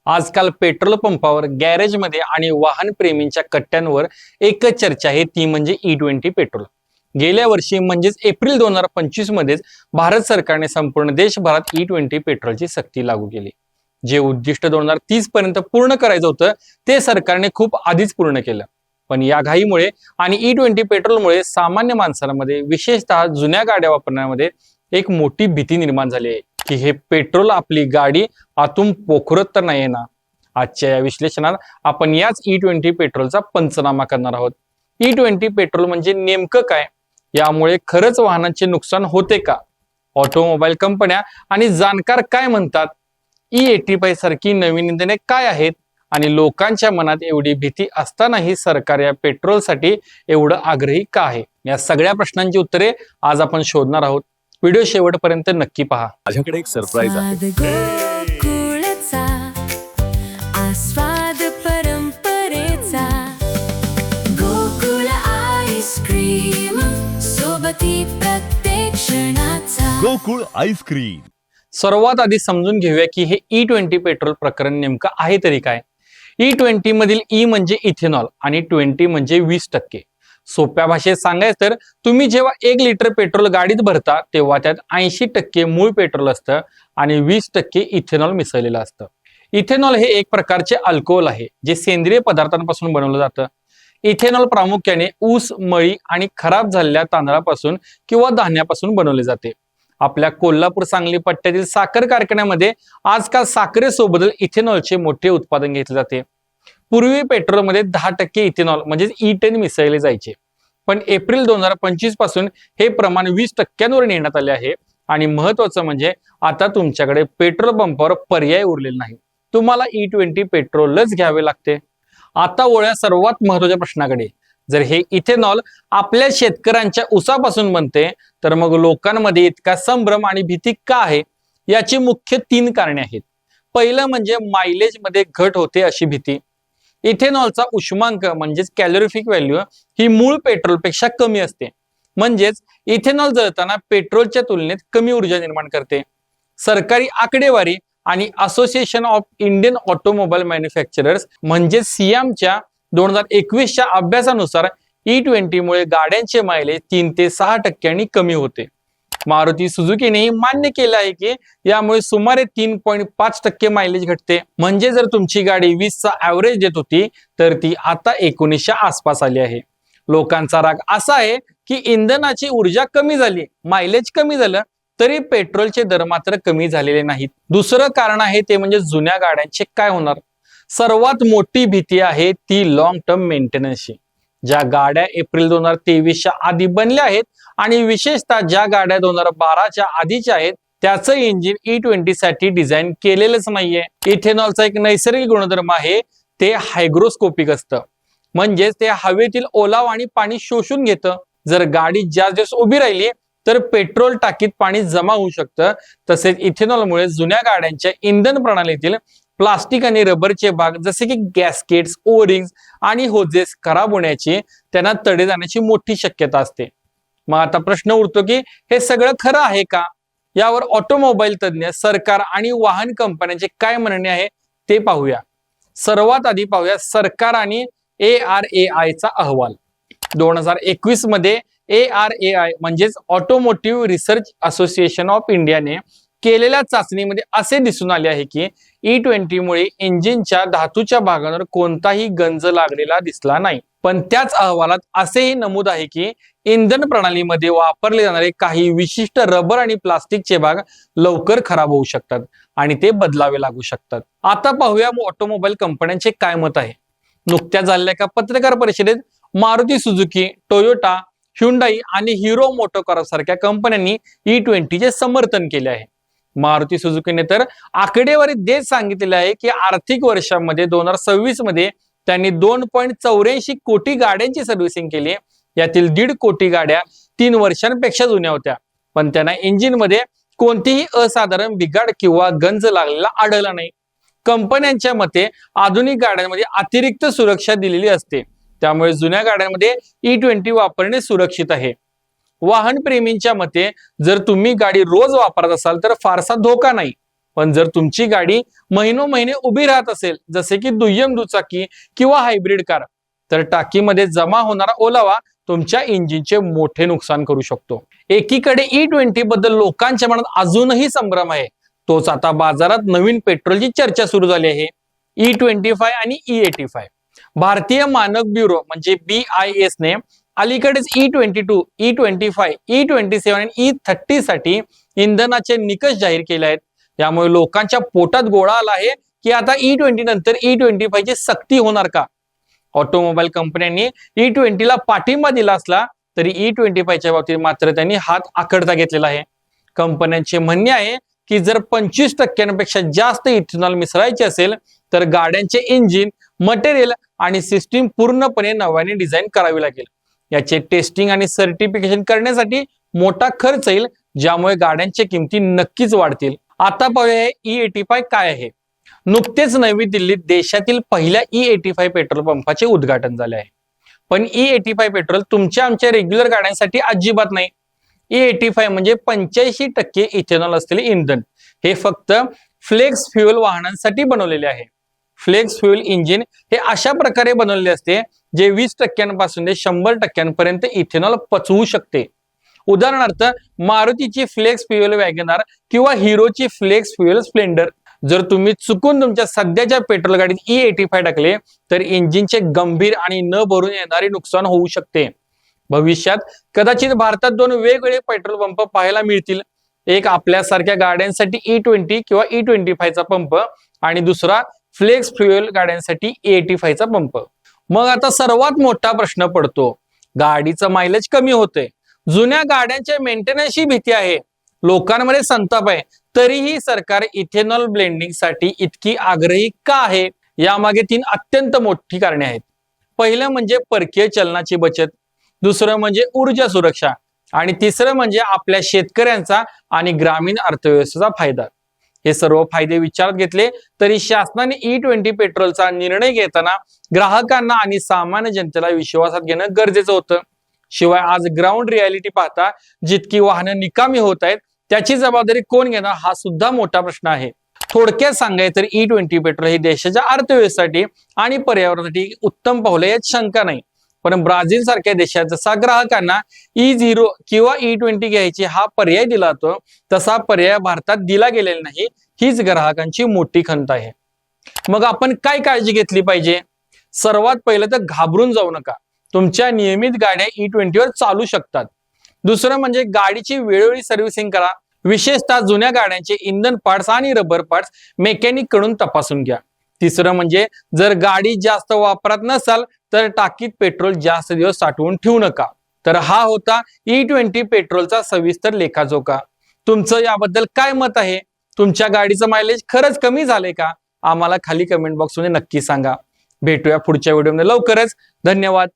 आजकाल पेट्रोल पंपावर, गॅरेजमध्ये आणि वाहन प्रेमींच्या कट्ट्यांवर एकच चर्चा आहे, ती म्हणजे E20 पेट्रोल. गेल्या वर्षी म्हणजेच एप्रिल 2025 मध्येच भारत सरकारने संपूर्ण देशभरात E20 पेट्रोलची सक्ती लागू केली. जे उद्दिष्ट 2030 पर्यंत पूर्ण करायचं होतं ते सरकारने खूप आधीच पूर्ण केलं. पण या घाईमुळे आणि E20 पेट्रोलमुळे सामान्य माणसांमध्ये, विशेषतः जुन्या गाड्या वापरण्यामध्ये एक मोठी भीती निर्माण झाली आहे की हे पेट्रोल आपली गाडी आतून पोखरत तर नाही ना. आजच्या या विश्लेषणात आपण याच E20 पेट्रोलचा पंचनामा करणार आहोत. E20 पेट्रोल म्हणजे नेमकं काय, यामुळे खरंच वाहनांचे नुकसान होते का, ऑटोमोबाईल कंपन्या आणि जाणकार काय म्हणतात, E85 सारखी नवीन इंधने काय आहेत आणि लोकांच्या मनात एवढी भीती असतानाही सरकार या पेट्रोलसाठी एवढं आग्रही का आहे, या सगळ्या प्रश्नांची उत्तरे आज आपण शोधणार आहोत. व्हिडिओ शेवटपर्यंत नक्की पहा. माझ्याकडे एक सरप्राईज आहे. गोकुळचा आस्वाद परंपरेचा गोकुळ आईस्क्रीम सोबती प्रत्येक क्षणाचा गोकुळ आईस्क्रीम. सर्वात आधी समजून घेऊया की हे E20 पेट्रोल प्रकरण नेमकं आहे तरी काय. E20 मधील E म्हणजे इथेनॉल आणि 20 म्हणजे 20%. सोप्या भाषेत सांगायचं तर तुम्ही जेव्हा 1 लिटर पेट्रोल गाडीत भरता तेव्हा त्यात 80% मूळ पेट्रोल असतं आणि 20% इथेनॉल मिसळलेलं असतं. इथेनॉल हे एक प्रकारचे अल्कोहोल आहे जे सेंद्रिय पदार्थांपासून बनवलं जातं. इथेनॉल प्रामुख्याने ऊस, मळी आणि खराब झालेल्या तांदळापासून किंवा धान्यापासून बनवले जाते. आपल्या कोल्हापूर सांगली पट्ट्यातील साखर कारखान्यामध्ये आजकाल साखरेसोबत इथेनॉलचे मोठे उत्पादन घेतले जाते. पूर्वी पेट्रोलमध्ये 10% इथेनॉल म्हणजे E10 मिसळले जायचे, पण एप्रिल 2025 पासून हे प्रमाण 20%वर नेण्यात आले आहे. आणि महत्वाचं म्हणजे आता तुमच्याकडे पेट्रोल पंपावर पर्याय उरलेला नाही, तुम्हाला E20 पेट्रोलच घ्यावे लागते. आता वळूया सर्वात महत्वाच्या प्रश्नाकडे. जर हे इथेनॉल आपल्या शेतकऱ्यांच्या ऊसापासून बनते तर मग लोकांमध्ये इतका संभ्रम आणि भीती का आहे, याची मुख्य 3 कारणे आहेत. पहिलं म्हणजे मायलेज मध्ये घट होते अशी भीती. इथेनॉलचा उष्मांक म्हणजेच कॅलोरिफिक व्हॅल्यू ही मूळ पेट्रोलपेक्षा कमी असते, म्हणजेच इथेनॉल जळताना पेट्रोलच्या तुलनेत कमी ऊर्जा निर्माण करते. सरकारी आकडेवारी आणि association of Indian automobile manufacturers म्हणजे सियामच्या 2021च्या अभ्यासानुसार E20 मुळे गाड्यांचे मायलेज 3 ते 6% कमी होते. मारुती सुझुकीनेही मान्य केलं आहे की यामुळे सुमारे 3.5% मायलेज घटते. म्हणजे जर तुमची गाडी 20चा ऍव्हरेज देत होती तर ती आता 19च्या आसपास आली आहे. लोकांचा राग असा आहे की इंधनाची ऊर्जा कमी झाली, मायलेज कमी झालं, तरी पेट्रोलचे दर मात्र कमी झालेले नाहीत. दुसरं कारण आहे ते म्हणजे जुन्या गाड्यांचे काय होणार. सर्वात मोठी भीती आहे ती लॉंग टर्म मेंटेनन्सची. ज्या गाड्या एप्रिल 2023च्या आधी बनल्या आहेत आणि विशेषतः ज्या गाड्या 2012च्या आधीच्या आहेत त्याचं इंजिन E20 साठी डिझाईन केलेलंच नाहीये. इथेनॉलचा एक नैसर्गिक गुणधर्म आहे ते हायग्रोस्कोपिक असतं, म्हणजेच ते हवेतील ओलावा आणि पाणी शोषून घेतं. जर गाडी जास्त दिवस उभी राहिली तर पेट्रोल टाकीत पाणी जमा होऊ शकतं. तसेच इथेनॉलमुळे जुन्या गाड्यांच्या इंधन प्रणालीतील प्लास्टिक आणि रबरचे भाग जसे की गॅस्केट्स, ओरिंग्स आणि होजेस खराब होण्याची, त्यांना तडे जाण्याची मोठी शक्यता असते. मग आता प्रश्न उरतो की हे सगळं खरं आहे का. यावर ऑटोमोबाईल तज्ञ, सरकार आणि वाहन कंपन्यांचे काय म्हणणे आहे ते पाहूया. सर्वात आधी पाहूया सरकार आणि ARAI चा अहवाल. 2021 मध्ये ARAI म्हणजेच ऑटोमोटिव्ह रिसर्च असोसिएशन ऑफ इंडियाने केलेल्या चाचणीमध्ये असे दिसून आले आहे की E20 मुळे इंजिनच्या धातूच्या भागांवर कोणताही गंज लागलेला दिसला नाही. पण त्याच अहवालात असेही नमूद आहे की इंधन प्रणालीमध्ये वापरले जाणारे काही विशिष्ट रबर आणि प्लास्टिकचे भाग लवकर खराब होऊ शकतात आणि ते बदलावे लागू शकतात. आता पाहूया ऑटोमोबाईल कंपन्यांचे काय मत आहे. नुकत्याच झालेल्या एका पत्रकार परिषदेत मारुती सुझुकी, टोयोटा, ह्युंडाई आणि हिरो मोटोकॉर्प सारख्या कंपन्यांनी E20 चे समर्थन केले आहे. मारुती सुझुकीने तर आकडेवारी देत सांगितलेले आहे की आर्थिक वर्षामध्ये 2026 मध्ये त्यांनी 2.84 कोटी गाड्यांची सर्व्हिसिंग केली. यातील 1.5 कोटी गाड्या 3 वर्षांपेक्षा जुन्या होत्या, पण त्यांना इंजिन मध्ये कोणतीही असाधारण बिघाड किंवा गंज लागलेला आढळला नाही. कंपन्यांच्या मते आधुनिक गाड्यांमध्ये अतिरिक्त सुरक्षा दिलेली असते, त्यामुळे जुन्या गाड्यांमध्ये E20 वापरणे सुरक्षित आहे. वाहन प्रेमींच्या मते जर तुम्ही गाडी रोज वापरत असाल तर फारसा धोका नाही, पण जर तुमची गाडी महिनोमहिने उभी राहत असेल, जसे की दुय्यम दुचाकी किंवा हायब्रिड कार, तर टाकीमध्ये जमा होणारा ओलावा तुमच्या इंजिनचे मोठे नुकसान करू शकतो. एकीकडे E20 बद्दल लोकांच्या मनात अजूनही संभ्रम आहे, तोच आता बाजारात नवीन पेट्रोलची चर्चा सुरू झाली आहे. E25 आणि E85. भारतीय मानक ब्युरो म्हणजे BIS ने अलीकडेच E22, E25, E27 आणि E30 साठी इंधनाचे निकष जाहीर केले आहेत. यामुळे लोकांच्या पोटात गोळा आला आहे की आता E20 नंतर E25 ची सक्ती होणार का? ऑटोमोबाईल कंपन्यांनी E20 ला पाठिंबा दिला असला तरी E25 च्या बाबतीत मात्र त्यांनी हात आखडता घेतलेला आहे. कंपन्यांचे म्हणणे आहे की जर 25% जास्त इथेनॉल मिसळायचे असेल तर गाड्यांचे इंजिन, मटेरियल आणि सिस्टीम पूर्णपणे नव्याने डिझाईन करावी लागेल. याचे टेस्टिंग आणि सर्टिफिकेशन करण्यासाठी मोठा खर्च येईल, ज्यामुळे गाड्यांच्या किमती नक्कीच वाढतील. आता पाहूया E85 काय आहे. नुकतेच नवी दिल्लीत देशातील पहिल्या E85 पेट्रोल पंपाचे उद्घाटन झाले आहे. पण E85 पेट्रोल तुमच्या आमच्या रेग्युलर गाड्यांसाठी अजिबात नाही. E85 म्हणजे 85% इथेनॉल असलेले इंधन. हे फक्त फ्लेक्स फ्युएल वाहनांसाठी बनवलेले आहे. फ्लेक्स फ्युएल इंजिन हे अशा प्रकारे बनवलेले असते जे 20% ते 100% इथेनॉल पचवू शकते. उदाहरणार्थ मारुतीची फ्लेक्स फ्युएल वॅगनार किंवा हिरोची फ्लेक्स फ्युएल स्प्लेंडर. जर तुम्ही चुकून तुमच्या सध्याच्या पेट्रोल गाडीत E85 टाकले तर इंजिनचे गंभीर आणि न भरून येणारे नुकसान होऊ शकते. भविष्यात कदाचित भारतात 2 वेगवेगळे पेट्रोल पंप पाहायला मिळतील. एक आपल्यासारख्या गाड्यांसाठी E20 किंवा E25 चा पंप आणि दुसरा फ्लेक्स फ्युएल गाड्यांसाठी E85 चा पंप. मग आता सर्वात मोठा प्रश्न पडतो, गाडीचं मायलेज कमी होते, जुन्या गाड्यांच्या मेंटेनन्सची भीती आहे, लोकांमध्ये संताप आहे, तरीही सरकार इथेनॉल ब्लेंडिंग साठी इतकी आग्रही का आहे? यामागे 3 अत्यंत मोठी कारणे आहेत. पहिलं म्हणजे परकीय चलनाची बचत, दुसरं म्हणजे ऊर्जा सुरक्षा आणि तिसरं म्हणजे आपल्या शेतकऱ्यांचा आणि ग्रामीण अर्थव्यवस्थेचा फायदा. हे सर्व फायदे विचारात घेतले तरी शासनाने E20 पेट्रोलचा निर्णय घेताना ग्राहकांना आणि सामान्य जनतेला विश्वासात घेणं गरजेचं होतं. शिवाय आज ग्राउंड रियालिटी पाहता जितकी वाहनं निकामी होत आहेत त्याची जबाबदारी कोण घेणार हा सुद्धा मोठा प्रश्न आहे. थोडक्यात सांगायचं तर E20 पेट्रोल हे देशाच्या अर्थव्यवस्थेसाठी आणि पर्यावरणासाठी उत्तम पावलं यात शंका नाही. पण ब्राझील सारख्या देशात जसा ग्राहकांना E0 किंवा E20 घ्यायची हा पर्याय दिला जातो तसा पर्याय भारतात दिला गेलेला नाही. हीच ग्राहकांची मोठी खंत आहे. मग आपण काय काळजी घेतली पाहिजे? सर्वात पहिलं तर घाबरून जाऊ नका. तुमच्या नियमित गाड्या E20 वर चालू शकतात. दुसरं म्हणजे गाडीची वेळोवेळी सर्व्हिसिंग करा. विशेषतः जुन्या गाड्यांचे इंधन पार्ट्स आणि रबर पार्ट्स मेकॅनिक कडून तपासून घ्या. तिसरं म्हणजे जर गाडी जास्त वापरात नसाल तर टाकीत पेट्रोल जास्त दिवस साठवून ठेवू नका. तर हा होता E20 पेट्रोलचा सविस्तर लेखाजोखा. तुमचं याबद्दल काय मत आहे? तुमच्या गाडीचं मायलेज खरंच कमी झालंय का? आम्हाला खाली कमेंट बॉक्स मध्ये नक्की सांगा. भेटूया पुढच्या व्हिडिओमध्ये लवकरच. धन्यवाद.